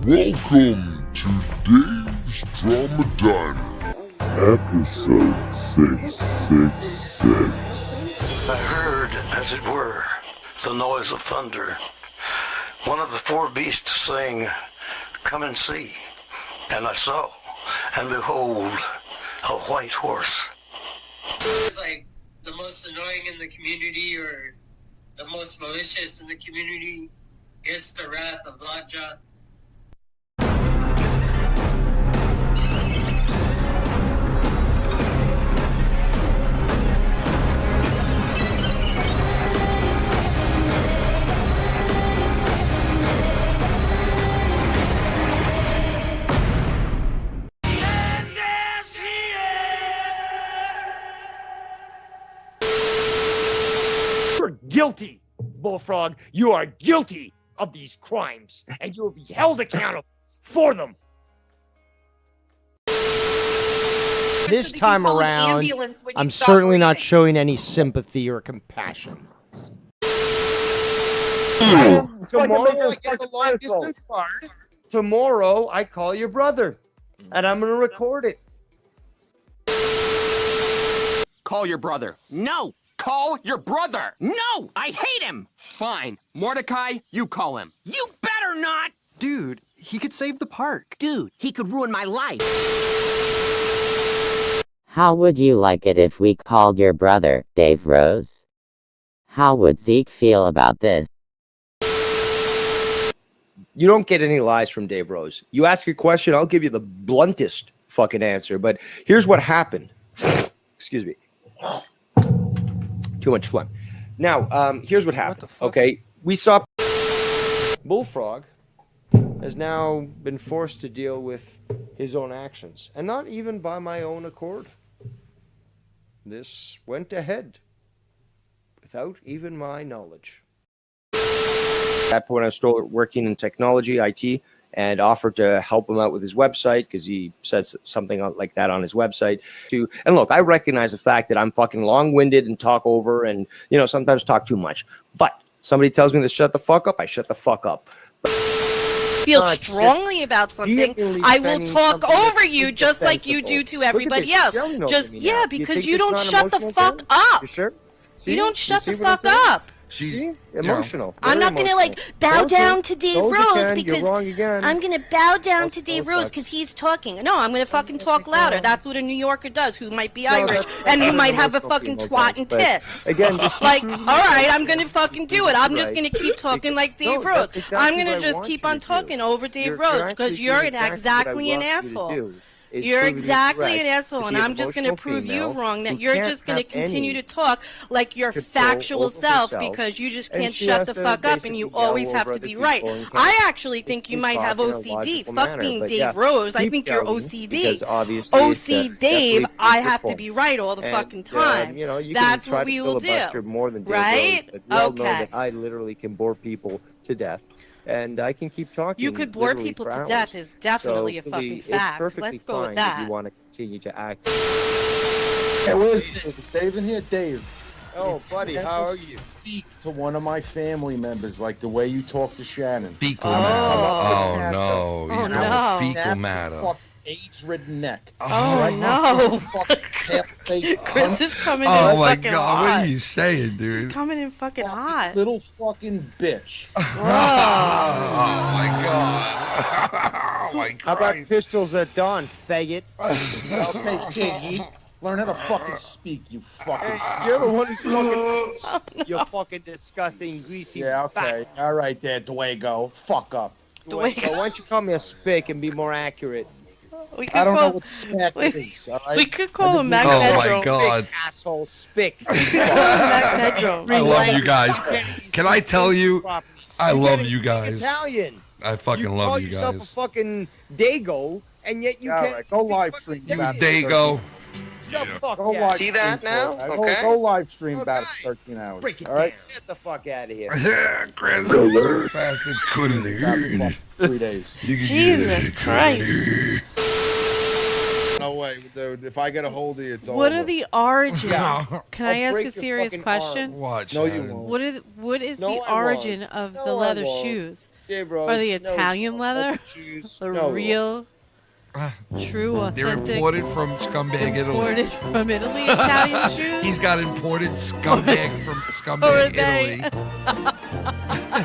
Welcome to Dave's Drama Diner, episode 666. I heard, as it were, the noise of thunder. One of the four beasts saying, "Come and see." And I saw, and behold, a white horse. It's like the most annoying in the community or the most malicious in the community gets the wrath of Lockjaw. You're guilty, Bullfrog. You are guilty of these crimes, and you will be held accountable for them. This time around, I'm certainly not showing any sympathy or compassion. Tomorrow, I call your brother, and I'm going to record it. Call your brother. No! Call your brother! No! I hate him! Fine. Mordecai, you call him. You better not! Dude, he could save the park. Dude, he could ruin my life. How would you like it if we called your brother, Dave Rose? How would Zeke feel about this? You don't get any lies from Dave Rose. You ask your question, I'll give you the bluntest fucking answer. But here's what happened. Excuse me. Too much phlegm. Now, here's what happened. Okay, we saw Bullfrog has now been forced to deal with his own actions, and not even by my own accord. This went ahead without even my knowledge. At that point, I started working in technology, IT, and offered to help him out with his website because he says something like that on his website too. And look, I recognize the fact that I'm fucking long-winded and talk over and, you know, sometimes talk too much. But somebody tells me to shut the fuck up, I shut the fuck up. Feel strongly about something, I will talk over you just like you do to everybody else. Just, yeah, because you don't shut the fuck up. You sure? You don't shut the fuck up. She's emotional. I'm not gonna like bow down to Dave Rose because I'm I'm gonna bow down to Dave Rose because he's talking. No, I'm gonna fucking talk louder. That's what a New Yorker does, who might be Irish and who might have a fucking twat and tits. Again, Like, all right, I'm gonna fucking do it. I'm just gonna keep talking like Dave Rose. I'm gonna just keep on talking over Dave Rose because you're exactly an asshole. You're exactly an asshole, and I'm just going to prove you wrong, that you're just going to continue to talk like your factual self because you just can't shut the fuck up and you always have to be right. I actually think you might have OCD. Fuck being Dave Rose. I think you're OCD. OC Dave, I have to be right all the fucking time. That's what we will do. Right? Okay. I literally can bore people to death. And I can keep talking. You could bore people to death is definitely a fucking fact. Let's go with that. If you want to continue to act. Hey, where's Dave? Is Dave in here? Dave. Oh, buddy, how are you? Speak to one of my family members like the way you talk to Shannon. Fecal matter. Oh, no. He's got fecal matter. AIDS-ridden neck. Oh, no. Chris is coming in fucking hot. Oh, my God. What are you saying, dude? He's coming in fucking hot. Little fucking bitch. Oh, my God. Oh, my God. How about pistols at dawn, faggot? Okay, kid, learn how to fucking speak, you fucking... Hey, you're the one who's fucking... You fucking disgusting, greasy... Yeah, okay. All right there, Dwaygo. Fuck up. Dwaygo. Why don't you call me a spick and be more accurate? I don't know what smack is, all right? We could call him Max Oh, Headroom. my God. Spick, asshole, spick. Max Headroom. I love you guys. Can I tell you, I love you guys. Italian. I fucking love you You call yourself a guys. fucking Dago, and yet you All can't... right, go live stream. Dago. Go live See that stream now? for it. Okay. Go live stream about 13 hours. Break it all right? down. Get the fuck out of here. Chris, bastard couldn't Happy hear. 3 days. Jesus Christ. No way, dude. If I get a hold of you, it's over. What are the origin? Yeah. Can I I'll ask break a your serious fucking question? arm. Watch. No, you Shannon. won't. What is No, the I won't. origin of No, the I leather won't. shoes? Dave Rose, Are they no, Italian leather? leather shoes. The No. real, true, They're authentic, imported from scumbag Italy. imported from Italy Italian shoes? He's got imported scumbag from Or scumbag they? Italy.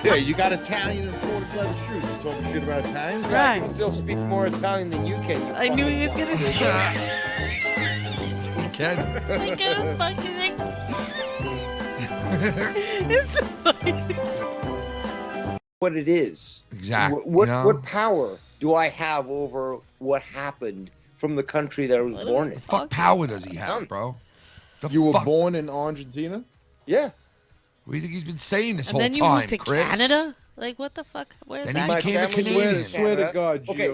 Yeah, you got Italian imported leather shoes. You talking shit about Italians? I Right. can still speak more Italian than you can. You I knew he was fucking gonna say that. You can. I'm gonna fucking. It's funny. what it is. Exactly. What power do I have over what happened from the country that I was born in? What power does he have, bro? You were born in Argentina? Yeah. What do you think he's been saying this And whole then you time, moved to Chris? Canada? Like, what the fuck? Where's Then that? he My became a family Canadian. moved to Swear to Canada. God, Okay,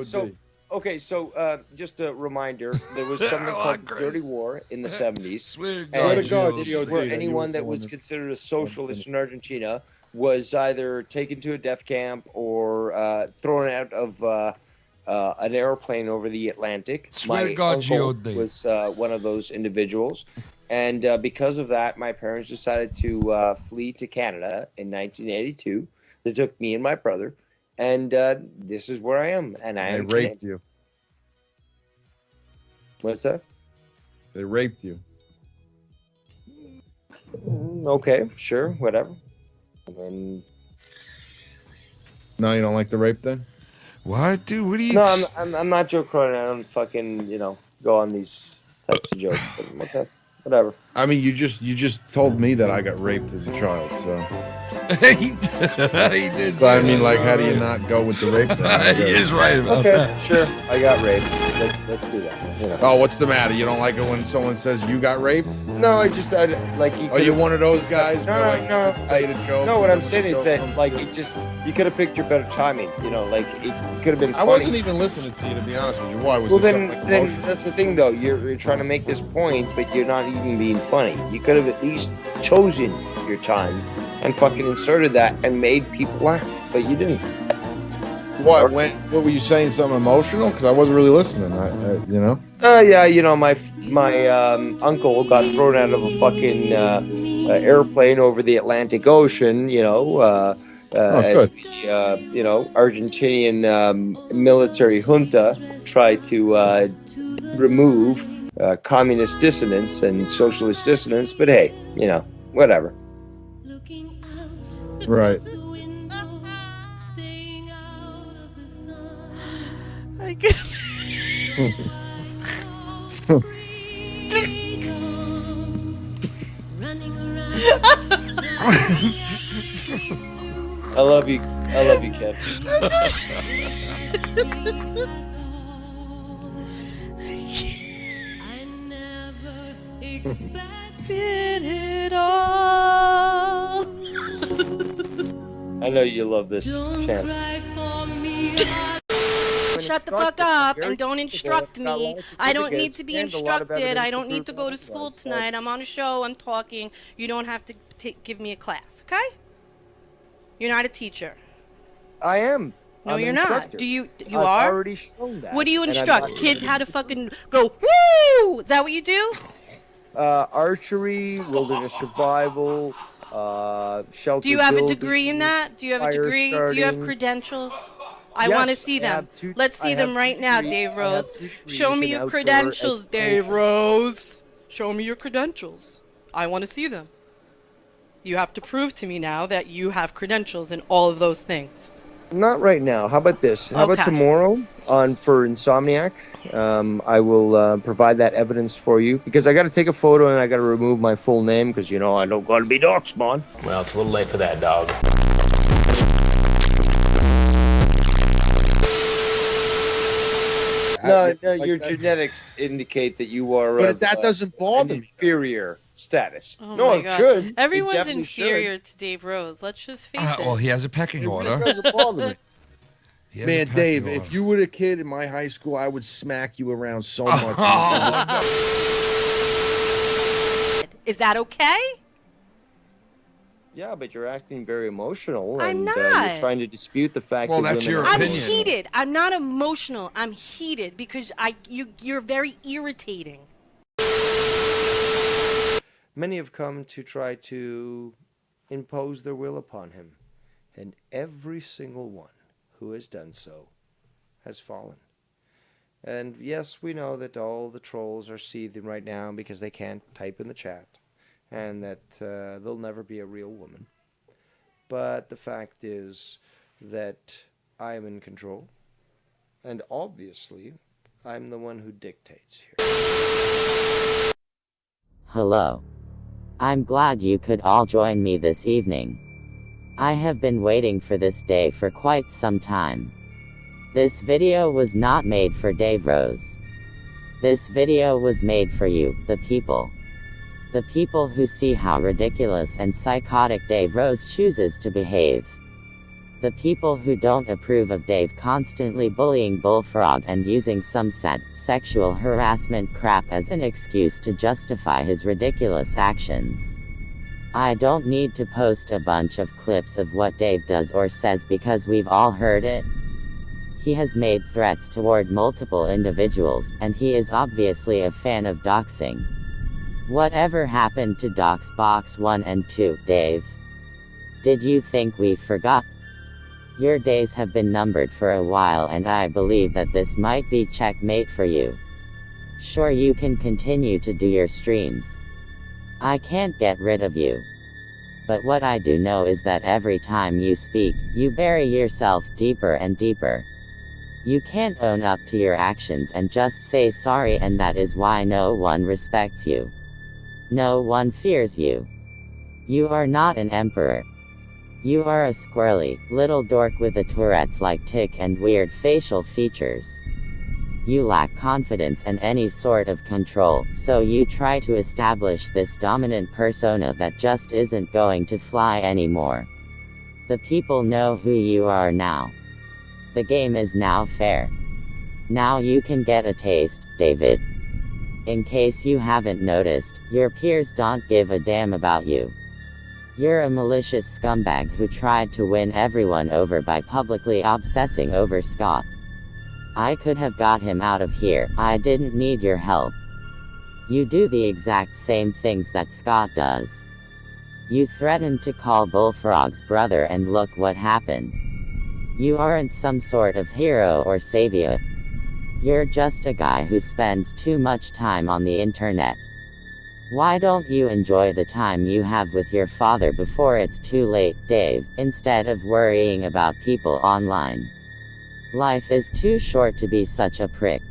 G.O.D. so just a reminder, there was something called the Chris. Dirty War in the 70s. Swear to And God, this G.O.D. is where that you anyone were that born was in- considered a socialist in Argentina was either taken to a death camp or thrown out of an airplane over the Atlantic. Swear to My God, uncle G.O.D. was one of those individuals. And because of that, my parents decided to flee to Canada in 1982. They took me and my brother. And this is where I am. And I They am raped Canadian. you. What's that? They raped you. Okay, sure, whatever. I mean, No, you don't like the rape then? What, dude? What do you? no, I'm not Joe Cronin. I don't fucking go on these types of jokes. But okay, whatever. I mean, you just told me that I got raped as a child, so. he did. So I mean, like, how do you not go with the rape? Then? He is right about Okay, that. sure. I got raped. Let's do that. Oh, what's the matter? You don't like it when someone says you got raped? No, I just like. Are you one of those guys? No, where, no, like, no. Say the joke. No, what I'm and saying the is joke that comes like through? you could have picked your better timing. Like it could have been I funny. wasn't even listening to you, to be honest with you. Why was Well, this then something emotional? that's the thing, though. You're trying to make this point, but you're not even being funny. You could have at least chosen your time and fucking inserted that and made people laugh, but you didn't. What were you saying? Something emotional? Because I wasn't really listening. Yeah, my uncle got thrown out of a fucking airplane over the Atlantic Ocean. As the Argentinian military junta tried to remove communist dissidents and socialist dissidents. But hey, whatever. Right. I get I love you, Kev. did it all. I know you love this channel. Shut the fuck up and don't instruct me. I don't need to be instructed. I don't need to go to school tonight. I'm on a show. I'm talking. You don't have to give me a class, okay? You're not a teacher. I am. No, I'm you're an not. instructor. You I've are? already shown that. What do you and I'm instruct? not- Kids how to fucking go, woo! Is that what you do? Archery, wilderness survival, shelter Do you have a building, degree in that? Do you have a fire degree? Do you have starting. credentials? I Yes, want to see I them. have two- Let's see I them have right two now, degrees- Dave I have Rose. two Show degrees me in your outdoor credentials, Dave education. Rose. Show me your credentials. I want to see them. You have to prove to me now that you have credentials in all of those things. Not right now. How about this? How about Okay. tomorrow for Insomniac? I will provide that evidence for you because I got to take a photo and I got to remove my full name because I don't got to be doxxed, man. Well, it's a little late for that, dog. No, Like your that- genetics indicate that you are. But of, that doesn't bother an me. inferior status. Oh No, my it God. should. It Everyone's definitely should. inferior to Dave Rose. Let's just face it. Well, he has a pecking It order. really doesn't bother me. He has a Man, pecking Dave, order. if you were a kid in my high school, I would smack you around so much. Is that okay? Yeah, but you're acting very emotional, I'm and not. you're trying to dispute the fact Well, that that's women your are I'm opinion. heated. I'm not emotional. I'm heated because you're very irritating. Many have come to try to impose their will upon him, and every single one who has done so has fallen. And yes, we know that all the trolls are seething right now because they can't type in the chat, and that they'll never be a real woman. But the fact is that I am in control, and obviously, I'm the one who dictates here. Hello. I'm glad you could all join me this evening. I have been waiting for this day for quite some time. This video was not made for Dave Rose. This video was made for you, the people. The people who see how ridiculous and psychotic Dave Rose chooses to behave. The people who don't approve of Dave constantly bullying Bullfrog and using some sad, sexual harassment crap as an excuse to justify his ridiculous actions. I don't need to post a bunch of clips of what Dave does or says because we've all heard it. He has made threats toward multiple individuals, and he is obviously a fan of doxing. Whatever happened to Dox Box 1 and 2, Dave? Did you think we forgot? Your days have been numbered for a while, and I believe that this might be checkmate for you. Sure, you can continue to do your streams. I can't get rid of you. But what I do know is that every time you speak, you bury yourself deeper and deeper. You can't own up to your actions and just say sorry, and that is why no one respects you. No one fears you. You are not an emperor. You are a squirrely, little dork with a Tourette's-like tic and weird facial features. You lack confidence and any sort of control, so you try to establish this dominant persona that just isn't going to fly anymore. The people know who you are now. The game is now fair. Now you can get a taste, David. In case you haven't noticed, your peers don't give a damn about you. You're a malicious scumbag who tried to win everyone over by publicly obsessing over Scott. I could have got him out of here. I didn't need your help. You do the exact same things that Scott does. You threatened to call Bullfrog's brother, and look what happened. You aren't some sort of hero or savior. You're just a guy who spends too much time on the internet. Why don't you enjoy the time you have with your father before it's too late, Dave, instead of worrying about people online? Life is too short to be such a prick.